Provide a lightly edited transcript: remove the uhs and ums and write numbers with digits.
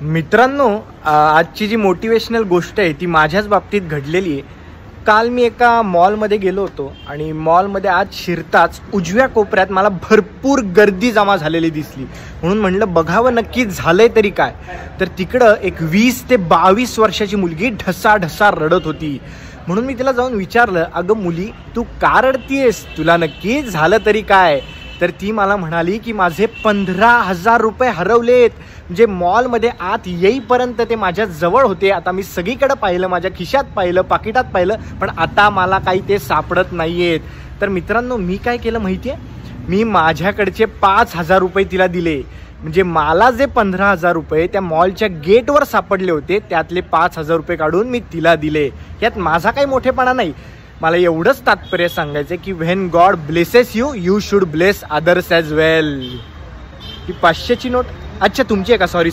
मित्रांनो, आजची जी मोटिवेशनल गोष्ट आहे ती माझ्याच बाबतीत घडलेली आहे। काल मी एका मॉलमध्ये गेलो होतो आणि मॉलमध्ये आज शिरताच उजव्या कोपऱ्यात मला भरपूर गर्दी जमा झालेली दिसली, म्हणून म्हणलं बघावं नक्की झालंय तरी काय। तर तिकडं एक 20 ते 22 वर्षाची मुलगी ढसाढसा रडत होती, म्हणून मी तिला जाऊन विचारलं, अगं मुली तू का रडतीयेस, तुला नक्की झालं तरी काय। तर ती मला म्हणाली की माझे 15,000 रुपये हरवलेत। म्हणजे मॉलमध्ये आत येईपर्यंत ते माझ्या जवळ होते, आता मी सगळीकडे पाहिलं, माझ्या खिशात पाहिलं, पाकिटात पाहिलं, पण आता मला काही ते सापडत नाहीयेत। तर मित्रांनो, मी काय केलं माहिती आहे, मी माझ्याकडचे 5,000 रुपये तिला दिले। म्हणजे मला जे 15,000 रुपये त्या मॉलच्या गेटवर सापडले होते त्यातले 5,000 रुपये काढून मी तिला दिले। यात माझा काही मोठेपणा नाही, मला एवढंच तात्पर्य सांगायचं की when God blesses you, you should bless others as well. ही 500ची नोट, अच्छा तुमची आहे का, सॉरी